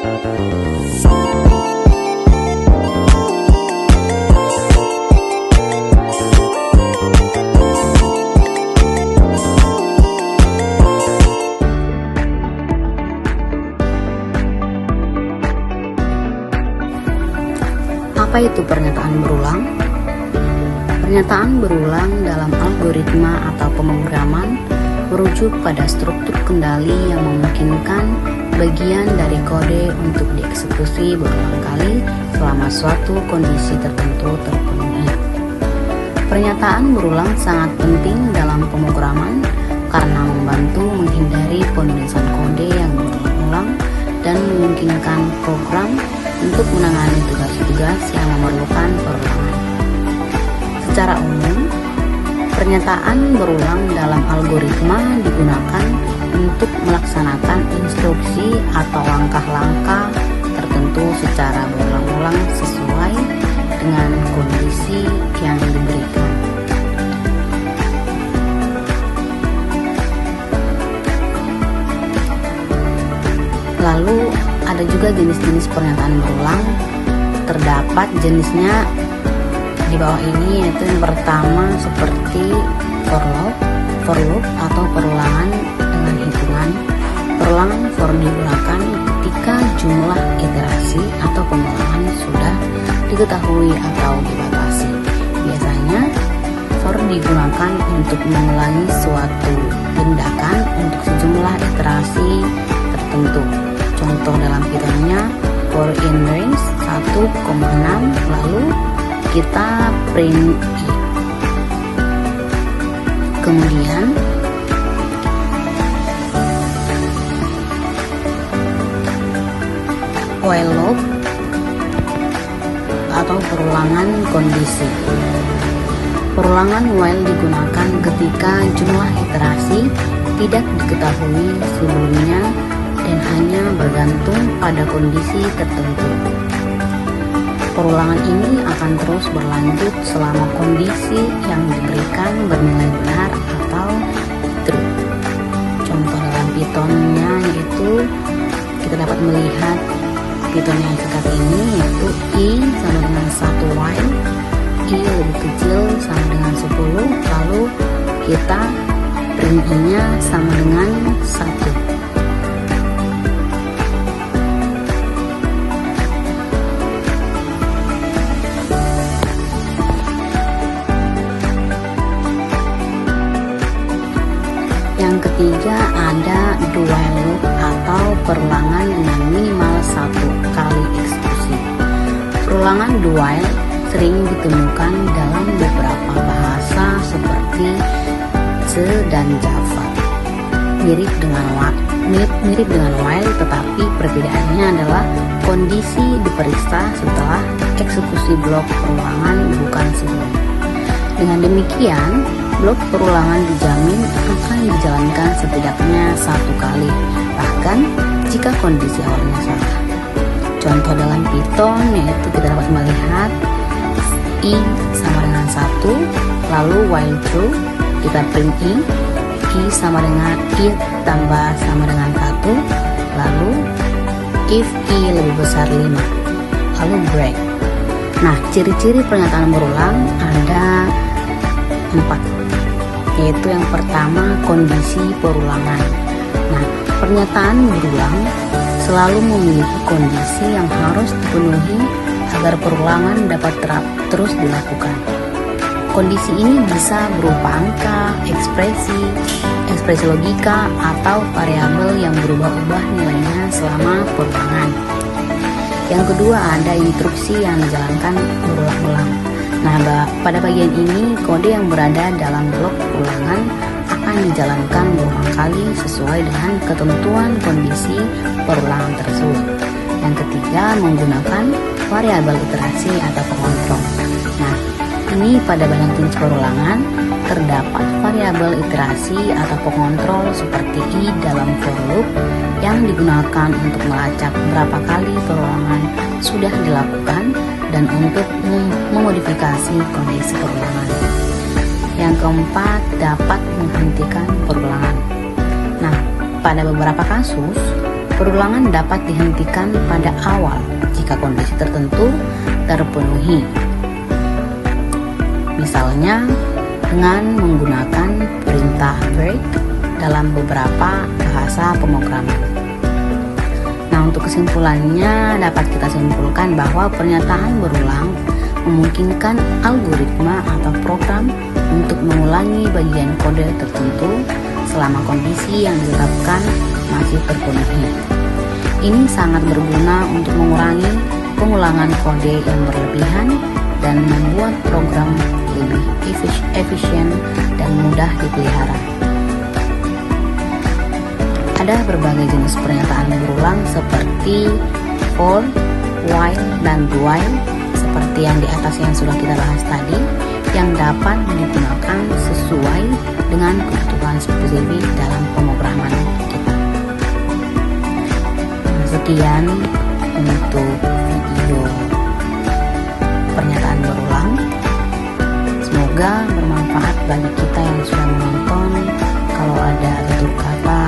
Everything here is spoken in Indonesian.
Apa itu pernyataan berulang? Pernyataan berulang dalam algoritma atau pemrograman merujuk pada struktur kendali yang memungkinkan bagian dari kode untuk dieksekusi berulang kali selama suatu kondisi tertentu terpenuhi. Pernyataan berulang sangat penting dalam pemrograman karena membantu menghindari penulisan kode yang berulang-ulang dan memungkinkan program untuk menangani tugas-tugas yang memerlukan perulangan. Secara umum, pernyataan berulang dalam algoritma digunakan untuk melaksanakan instruksi atau langkah-langkah tertentu secara berulang-ulang sesuai dengan kondisi yang diberikan. Lalu ada juga jenis-jenis pernyataan berulang. Terdapat jenisnya di bawah ini, yaitu yang pertama seperti for loop atau perulangan dengan hitungan. Perulangan for digunakan ketika jumlah iterasi atau pengulangan sudah diketahui atau dibatasi. Biasanya for digunakan untuk mengulangi suatu tindakan untuk sejumlah iterasi tertentu. Contoh dalam Python-nya for in range 1,6, lalu kita print i. Kemudian while loop atau perulangan kondisi. Perulangan while digunakan ketika jumlah iterasi tidak diketahui sebelumnya dan hanya bergantung pada kondisi tertentu. Perulangan ini akan terus berlanjut selama kondisi yang diberikan bernilai benar atau true. Contoh dalam Python-nya yaitu kita dapat melihat Python yang singkat ini, yaitu i sama dengan 1 while i lebih kecil sama dengan 10, lalu kita print i-nya sama dengan 1. Yang ketiga ada do while loop atau perulangan dengan minimal 1 kali eksekusi. Perulangan do while sering ditemukan dalam beberapa bahasa seperti C dan Java. Mirip dengan while, tetapi perbedaannya adalah kondisi diperiksa setelah eksekusi blok perulangan, bukan sebelum. Dengan demikian, blok perulangan dijamin akan dijalankan setidaknya 1 kali, bahkan jika kondisi awalnya salah. Contoh dalam Python yaitu kita dapat melihat i sama dengan 1, lalu while true kita print i sama dengan i tambah sama dengan 1, lalu if i lebih besar 5, lalu break. Nah, ciri-ciri pernyataan berulang ada 4, yaitu yang pertama kondisi perulangan. Nah, pernyataan berulang selalu memiliki kondisi yang harus dipenuhi agar perulangan dapat terus dilakukan. Kondisi ini bisa berupa angka, ekspresi logika, atau variabel yang berubah-ubah nilainya selama perulangan. Yang kedua ada instruksi yang dijalankan berulang-ulang. Nah, pada bagian ini kode yang berada dalam blok perulangan akan dijalankan berulang kali sesuai dengan ketentuan kondisi perulangan tersebut. Yang ketiga menggunakan variabel iterasi atau pengontrol. Nah, ini pada banyak jenis perulangan terdapat variabel iterasi atau pengontrol seperti i dalam for loop yang digunakan untuk melacak berapa kali perulangan sudah dilakukan dan untuk memodifikasi kondisi perulangan. Yang keempat, dapat menghentikan perulangan. Nah, pada beberapa kasus Perulangan dapat dihentikan pada awal jika kondisi tertentu terpenuhi. Misalnya dengan menggunakan perintah break dalam beberapa bahasa pemrograman. Nah, untuk kesimpulannya dapat kita simpulkan bahwa pernyataan berulang memungkinkan algoritma atau program untuk mengulangi bagian kode tertentu selama kondisi yang ditetapkan masih terpenuhi. Ini sangat berguna untuk mengurangi pengulangan kode yang berlebihan dan membuat program lebih efisien dan mudah dipelihara. Ada berbagai jenis pernyataan berulang seperti for, while, dan do while seperti yang di atas yang sudah kita bahas tadi, yang dapat digunakan sesuai dengan kebutuhan spesifik dalam pemrograman kita. Sekian untuk video pernyataan berulang. Semoga bermanfaat bagi kita yang sudah menonton. Kalau ada tutur kata